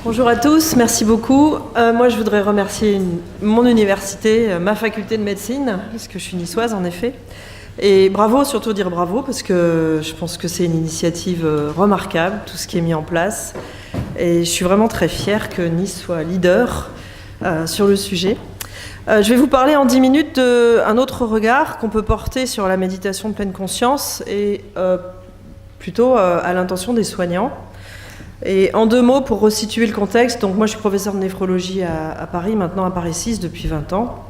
Bonjour à tous, merci beaucoup. Moi, je voudrais remercier mon université, ma faculté de médecine, parce que je suis niçoise en effet. Et bravo, surtout dire bravo, parce que je pense que c'est une initiative remarquable, tout ce qui est mis en place. Et je suis vraiment très fière que Nice soit leader sur le sujet. Je vais vous parler en 10 minutes d'un autre regard qu'on peut porter sur la méditation de pleine conscience et plutôt à l'intention des soignants. Et en 2 mots, pour resituer le contexte, donc moi je suis professeure de néphrologie à Paris, maintenant à Paris 6 depuis 20 ans.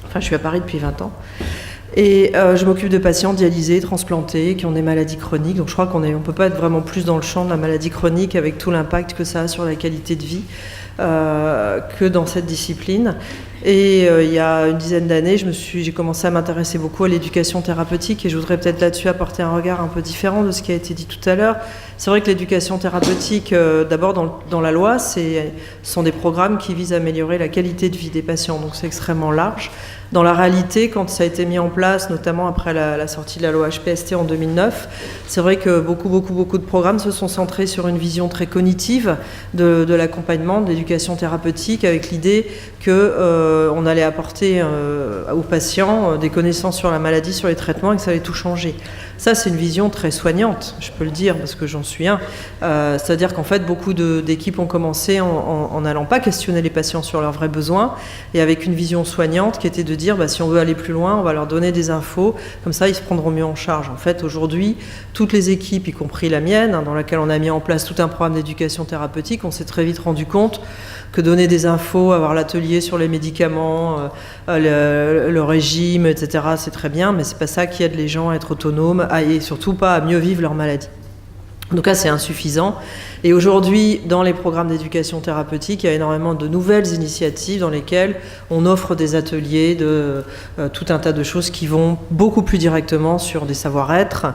Enfin, je suis à Paris depuis 20 ans. Et je m'occupe de patients dialysés, transplantés, qui ont des maladies chroniques. Donc je crois qu'on ne peut pas être vraiment plus dans le champ de la maladie chronique avec tout l'impact que ça a sur la qualité de vie que dans cette discipline. Et il y a une dizaine d'années, j'ai commencé à m'intéresser beaucoup à l'éducation thérapeutique et je voudrais peut-être là-dessus apporter un regard un peu différent de ce qui a été dit tout à l'heure. C'est vrai que l'éducation thérapeutique, d'abord dans la loi, ce sont des programmes qui visent à améliorer la qualité de vie des patients, donc c'est extrêmement large. Dans la réalité, quand ça a été mis en place, notamment après la sortie de la loi HPST en 2009, c'est vrai que beaucoup de programmes se sont centrés sur une vision très cognitive de l'accompagnement, de l'éducation thérapeutique, avec l'idée qu'on allait apporter aux patients des connaissances sur la maladie, sur les traitements, et que ça allait tout changer. Ça, c'est une vision très soignante, je peux le dire, parce que j'en suis un. C'est-à-dire qu'en fait, beaucoup d'équipes ont commencé en n'allant pas questionner les patients sur leurs vrais besoins, et avec une vision soignante qui était de dire, si on veut aller plus loin, on va leur donner des infos, comme ça, ils se prendront mieux en charge. En fait, aujourd'hui, toutes les équipes, y compris la mienne, dans laquelle on a mis en place tout un programme d'éducation thérapeutique, on s'est très vite rendu compte que donner des infos, avoir l'atelier sur les médicaments, le régime, etc., c'est très bien, mais c'est pas ça qui aide les gens à être autonomes et surtout pas à mieux vivre leur maladie. Donc là, c'est insuffisant. Et aujourd'hui, dans les programmes d'éducation thérapeutique, il y a énormément de nouvelles initiatives dans lesquelles on offre des ateliers de tout un tas de choses qui vont beaucoup plus directement sur des savoir-être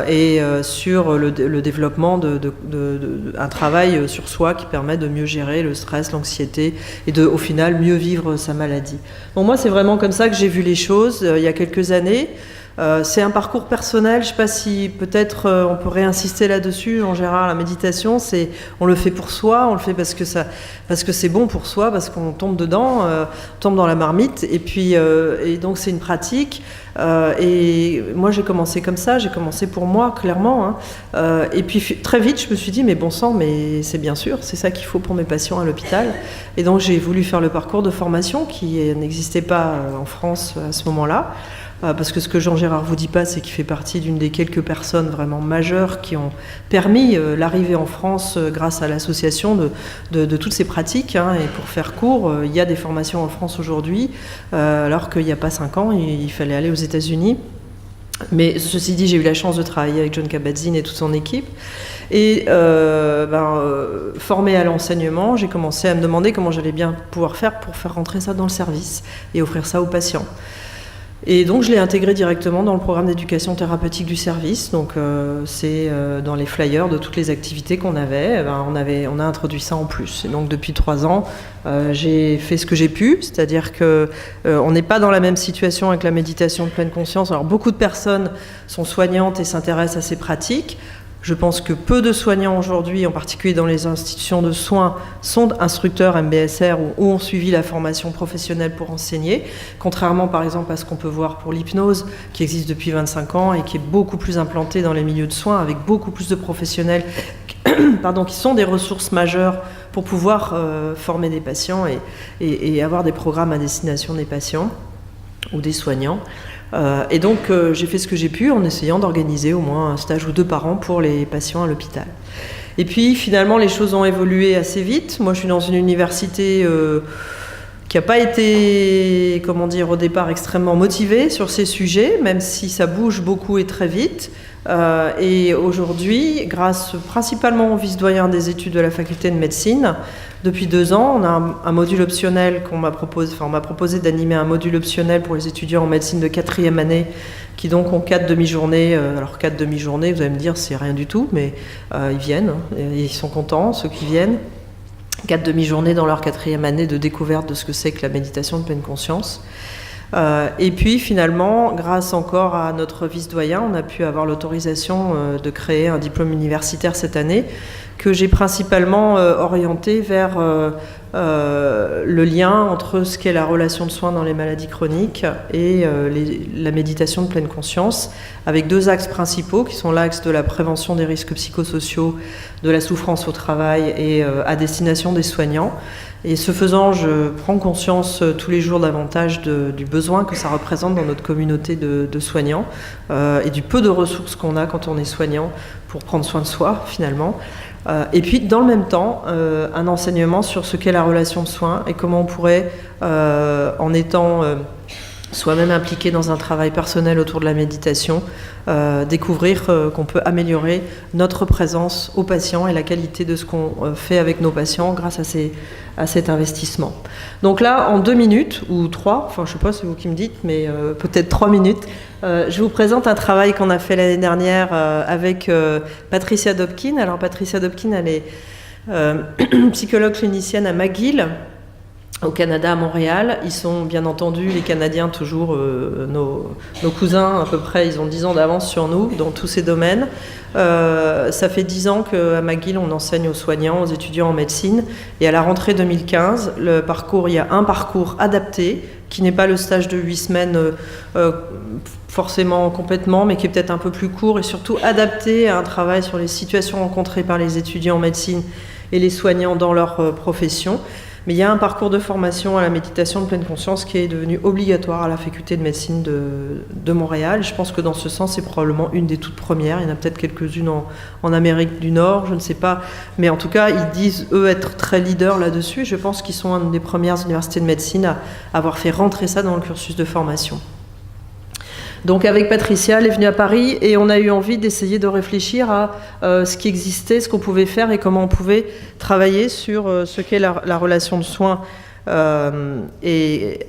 et sur le développement d'un travail sur soi qui permet de mieux gérer le stress, l'anxiété et au final, mieux vivre sa maladie. Bon, moi, c'est vraiment comme ça que j'ai vu les choses il y a quelques années. C'est un parcours personnel, je ne sais pas si peut-être on peut réinsister là-dessus. En général, la méditation, on le fait pour soi, on le fait parce que c'est bon pour soi, parce qu'on tombe dedans, on tombe dans la marmite, et donc c'est une pratique. Et moi j'ai commencé comme ça, j'ai commencé pour moi clairement, et puis très vite je me suis dit mais bon sang, mais c'est bien sûr, c'est ça qu'il faut pour mes patients à l'hôpital. Et donc j'ai voulu faire le parcours de formation qui n'existait pas en France à ce moment-là. Parce que ce que Jean-Gérard vous dit pas, c'est qu'il fait partie d'une des quelques personnes vraiment majeures qui ont permis l'arrivée en France grâce à l'association de toutes ces pratiques. Et pour faire court, il y a des formations en France aujourd'hui, alors qu'il n'y a pas 5 ans, il fallait aller aux États-Unis. Mais ceci dit, j'ai eu la chance de travailler avec John Kabat-Zinn et toute son équipe. Et formée à l'enseignement, j'ai commencé à me demander comment j'allais bien pouvoir faire pour faire rentrer ça dans le service et offrir ça aux patients. Et donc je l'ai intégré directement dans le programme d'éducation thérapeutique du service. Donc c'est dans les flyers de toutes les activités qu'on avait, on a introduit ça en plus. Et donc depuis 3 ans, j'ai fait ce que j'ai pu, c'est-à-dire que on n'est pas dans la même situation avec la méditation de pleine conscience. Alors beaucoup de personnes sont soignantes et s'intéressent à ces pratiques. Je pense que peu de soignants aujourd'hui, en particulier dans les institutions de soins, sont instructeurs MBSR ou ont suivi la formation professionnelle pour enseigner, contrairement par exemple à ce qu'on peut voir pour l'hypnose, qui existe depuis 25 ans et qui est beaucoup plus implantée dans les milieux de soins, avec beaucoup plus de professionnels qui sont des ressources majeures pour pouvoir former des patients et avoir des programmes à destination des patients ou des soignants. Et donc j'ai fait ce que j'ai pu en essayant d'organiser au moins un stage ou 2 par an pour les patients à l'hôpital. Et puis finalement les choses ont évolué assez vite. Moi je suis dans une université qui n'a pas été, au départ extrêmement motivée sur ces sujets, même si ça bouge beaucoup et très vite. Et aujourd'hui, grâce principalement au vice-doyen des études de la faculté de médecine, depuis 2 ans, on a un module optionnel on m'a proposé d'animer un module optionnel pour les étudiants en médecine de 4e année, qui donc ont 4 demi-journées. Alors 4 demi-journées, vous allez me dire, c'est rien du tout, mais ils viennent, et ils sont contents, ceux qui viennent. 4 demi-journées dans leur 4e année de découverte de ce que c'est que la méditation de pleine conscience. Et puis finalement, grâce encore à notre vice-doyen, on a pu avoir l'autorisation de créer un diplôme universitaire cette année que j'ai principalement orienté vers le lien entre ce qu'est la relation de soins dans les maladies chroniques et la méditation de pleine conscience, avec 2 axes principaux qui sont l'axe de la prévention des risques psychosociaux, de la souffrance au travail et à destination des soignants. Et ce faisant, je prends conscience tous les jours davantage du besoin que ça représente dans notre communauté de soignants et du peu de ressources qu'on a quand on est soignant pour prendre soin de soi, finalement. Et puis, dans le même temps, un enseignement sur ce qu'est la relation de soins et comment on pourrait, en étant soi-même impliqué dans un travail personnel autour de la méditation, découvrir qu'on peut améliorer notre présence aux patients et la qualité de ce qu'on fait avec nos patients grâce à cet investissement. Donc là, en 2 minutes, ou 3, enfin je sais pas, c'est vous qui me dites, mais peut-être 3 minutes, je vous présente un travail qu'on a fait l'année dernière avec Patricia Dobkin. Alors Patricia Dobkin, elle est psychologue clinicienne à McGill, au Canada, à Montréal. Ils sont bien entendu, les Canadiens, toujours nos cousins à peu près, ils ont 10 ans d'avance sur nous dans tous ces domaines. Ça fait 10 ans qu'à McGill, on enseigne aux soignants, aux étudiants en médecine. Et à la rentrée 2015, il y a un parcours adapté, qui n'est pas le stage de 8 semaines forcément complètement, mais qui est peut-être un peu plus court et surtout adapté à un travail sur les situations rencontrées par les étudiants en médecine et les soignants dans leur profession. Mais il y a un parcours de formation à la méditation de pleine conscience qui est devenu obligatoire à la faculté de médecine de Montréal. Je pense que dans ce sens, c'est probablement une des toutes premières. Il y en a peut-être quelques-unes en Amérique du Nord, je ne sais pas. Mais en tout cas, ils disent, eux, être très leaders là-dessus. Je pense qu'ils sont une des premières universités de médecine à avoir fait rentrer ça dans le cursus de formation. Donc avec Patricia, elle est venue à Paris et on a eu envie d'essayer de réfléchir à ce qui existait, ce qu'on pouvait faire et comment on pouvait travailler sur ce qu'est la relation de soins et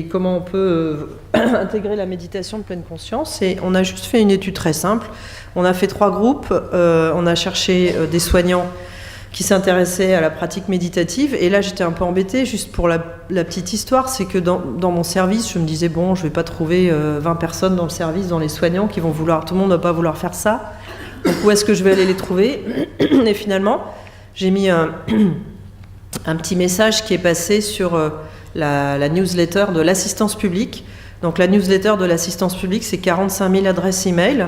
comment on peut intégrer la méditation de pleine conscience. Et on a juste fait une étude très simple. On a fait 3 groupes. On a cherché des soignants qui s'intéressaient à la pratique méditative. Et là, j'étais un peu embêtée, juste pour la petite histoire, c'est que dans mon service, je me disais, bon, je ne vais pas trouver 20 personnes dans le service, dans les soignants, qui vont vouloir, tout le monde ne va pas vouloir faire ça. Donc, où est-ce que je vais aller les trouver? Et finalement, j'ai mis un petit message qui est passé sur la newsletter de l'assistance publique. Donc, la newsletter de l'assistance publique, c'est 45 000 adresses e-mail.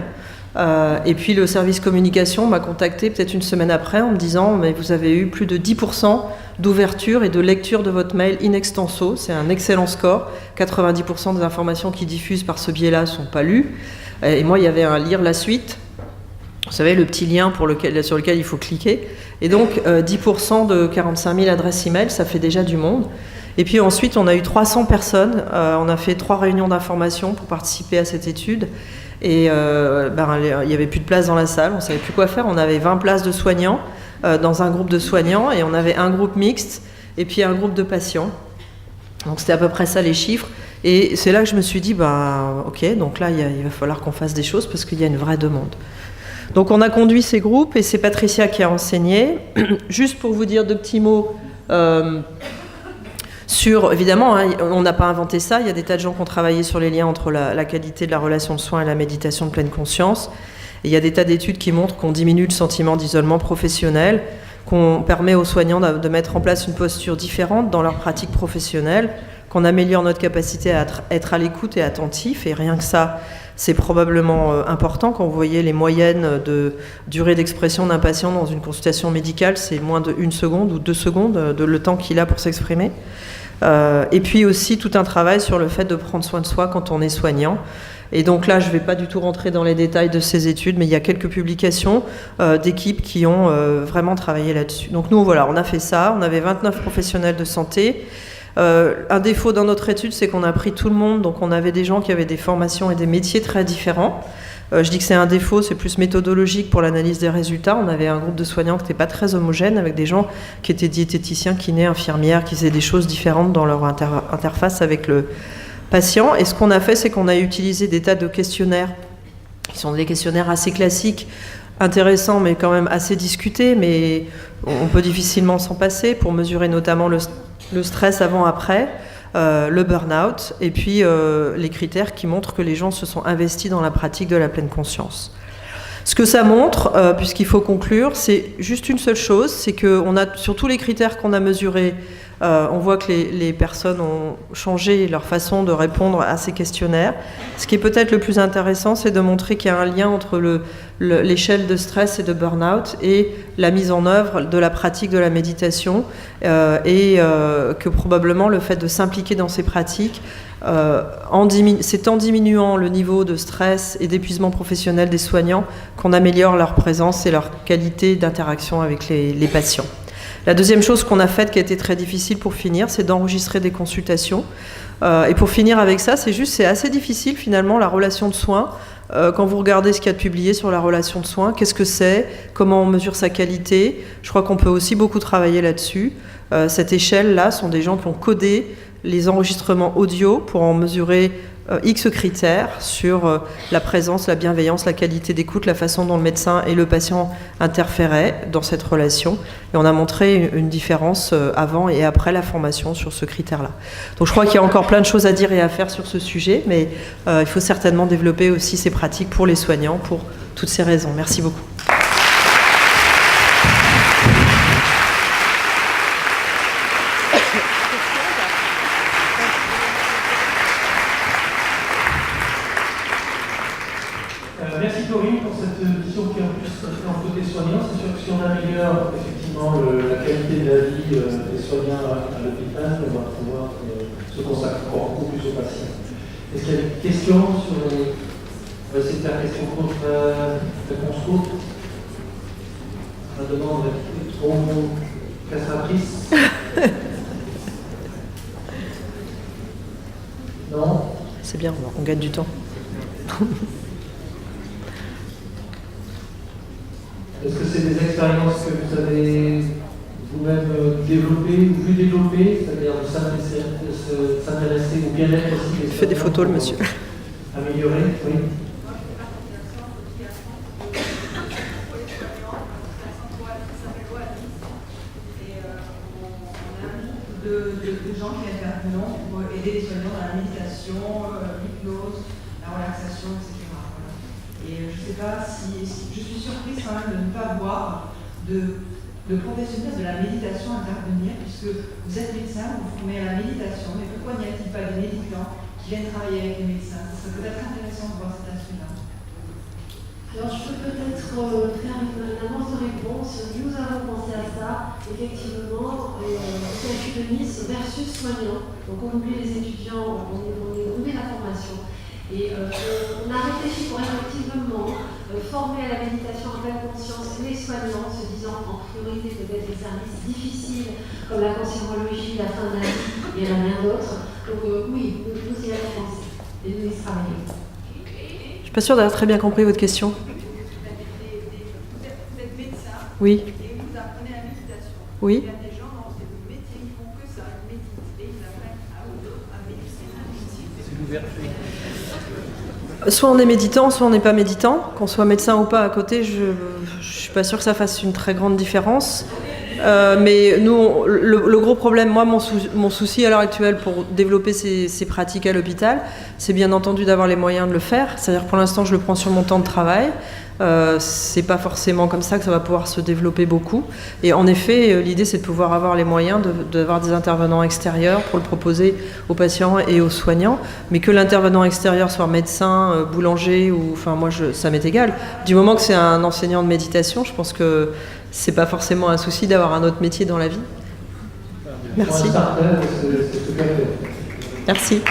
Et puis le service communication m'a contacté peut-être une semaine après en me disant mais vous avez eu plus de 10% d'ouverture et de lecture de votre mail in extenso, c'est un excellent score, 90% des informations qui diffusent par ce biais-là ne sont pas lues, et moi il y avait un lire la suite, vous savez le petit lien sur lequel il faut cliquer, et donc 10% de 45 000 adresses email, ça fait déjà du monde. Et puis ensuite on a eu 300 personnes, on a fait 3 réunions d'information pour participer à cette étude. Et il n'y avait plus de place dans la salle, on ne savait plus quoi faire. On avait 20 places de soignants dans un groupe de soignants et on avait un groupe mixte et puis un groupe de patients. Donc c'était à peu près ça les chiffres. Et c'est là que je me suis dit, ok, donc là il va falloir qu'on fasse des choses parce qu'il y a une vraie demande. Donc on a conduit ces groupes et c'est Patricia qui a enseigné. Juste pour vous dire 2 petits mots. Évidemment, on n'a pas inventé ça, il y a des tas de gens qui ont travaillé sur les liens entre la qualité de la relation de soins et la méditation de pleine conscience. Et il y a des tas d'études qui montrent qu'on diminue le sentiment d'isolement professionnel, qu'on permet aux soignants de mettre en place une posture différente dans leur pratique professionnelle, qu'on améliore notre capacité à être à l'écoute et attentif, et rien que ça, c'est probablement important. Quand vous voyez les moyennes de durée d'expression d'un patient dans une consultation médicale, c'est moins de 1 seconde ou 2 secondes de le temps qu'il a pour s'exprimer. Et puis aussi tout un travail sur le fait de prendre soin de soi quand on est soignant. Et donc là, je ne vais pas du tout rentrer dans les détails de ces études, mais il y a quelques publications d'équipes qui ont vraiment travaillé là-dessus. Donc nous, voilà, on a fait ça. On avait 29 professionnels de santé. Un défaut dans notre étude, c'est qu'on a pris tout le monde. Donc on avait des gens qui avaient des formations et des métiers très différents. Je dis que c'est un défaut, c'est plus méthodologique pour l'analyse des résultats. On avait un groupe de soignants qui n'était pas très homogène, avec des gens qui étaient diététiciens, kinés, infirmières, qui faisaient des choses différentes dans leur interface avec le patient. Et ce qu'on a fait, c'est qu'on a utilisé des tas de questionnaires, qui sont des questionnaires assez classiques, intéressants, mais quand même assez discutés, mais on peut difficilement s'en passer, pour mesurer notamment le stress avant-après, le burn-out, et puis les critères qui montrent que les gens se sont investis dans la pratique de la pleine conscience. Ce que ça montre, puisqu'il faut conclure, c'est juste une seule chose, c'est que sur tous les critères qu'on a mesurés, on voit que les personnes ont changé leur façon de répondre à ces questionnaires. Ce qui est peut-être le plus intéressant, c'est de montrer qu'il y a un lien entre l'échelle de stress et de burn-out et la mise en œuvre de la pratique de la méditation, et que probablement le fait de s'impliquer dans ces pratiques, c'est en diminuant le niveau de stress et d'épuisement professionnel des soignants qu'on améliore leur présence et leur qualité d'interaction avec les patients. La deuxième chose qu'on a faite, qui a été très difficile pour finir, c'est d'enregistrer des consultations. Et pour finir avec ça, c'est assez difficile finalement, la relation de soins. Quand vous regardez ce qu'il y a de publié sur la relation de soins, qu'est-ce que c'est, comment on mesure sa qualité, je crois qu'on peut aussi beaucoup travailler là-dessus. Cette échelle-là sont des gens qui ont codé les enregistrements audio pour en mesurer X critères sur la présence, la bienveillance, la qualité d'écoute, la façon dont le médecin et le patient interféraient dans cette relation. Et on a montré une différence avant et après la formation sur ce critère-là. Donc je crois qu'il y a encore plein de choses à dire et à faire sur ce sujet, mais il faut certainement développer aussi ces pratiques pour les soignants, pour toutes ces raisons. Merci beaucoup. Merci Corinne pour cette vision qui est en plus en côté soignant. C'est sûr que si on améliore effectivement la qualité de la vie des soignants à l'hôpital, on va pouvoir se consacrer encore beaucoup plus aux patients. Est-ce qu'il y a des questions sur les... On va essayer de faire question contre réponse courte. La demande est trop castratrice. Non. C'est bien, on gagne du temps. Est-ce que c'est des expériences que vous avez vous-même développées ou vu développer, c'est-à-dire de s'intéresser au bien-être aussi des Il fait des photos, le monsieur. Améliorer, oui. De gens qui interviennent pour aider les soignants dans la méditation, l'hypnose, la relaxation, etc. Voilà. Et je ne sais pas si je suis surprise quand même de ne pas voir de professionnels de la méditation intervenir, puisque vous êtes médecin, vous formez à la méditation, mais pourquoi n'y a-t-il pas des médicants qui viennent travailler avec les médecins? Ça serait peut-être intéressant de voir cet aspect-là. Alors je peux peut-être faire une avance de réponse. Nous avons pensé à ça, effectivement, CHU de Nice versus soignants. Donc on oublie les étudiants, on oublie la formation. Et on a réfléchi pour effectivement former à la méditation en pleine conscience les soignants, se disant en priorité peut-être des services difficiles comme la cancérologie, la fin de la vie, et rien d'autre. Donc oui, nous y avons pensé et nous y travaillons. Je ne suis pas sûre d'avoir très bien compris votre question. Vous êtes médecin, Oui. Et vous apprenez la méditation. Oui. Il y a des gens dans ce métier, ils font que ça, ils méditent et ils apprennent à méditer. C'est l'ouverture. Soit on est méditant, soit on n'est pas méditant. Qu'on soit médecin ou pas à côté, je ne suis pas sûre que ça fasse une très grande différence. Mais nous, le gros problème, moi, mon souci à l'heure actuelle pour développer ces pratiques à l'hôpital, c'est bien entendu d'avoir les moyens de le faire. C'est-à-dire que pour l'instant, je le prends sur mon temps de travail. C'est pas forcément comme ça que ça va pouvoir se développer beaucoup. Et en effet, l'idée, c'est de pouvoir avoir les moyens d'avoir des intervenants extérieurs pour le proposer aux patients et aux soignants. Mais que l'intervenant extérieur soit médecin, boulanger, ou, enfin, moi, ça m'est égal. Du moment que c'est un enseignant de méditation, je pense que c'est pas forcément un souci d'avoir un autre métier dans la vie. Merci. Pour un starter, c'est ce qu'elle fait. Merci.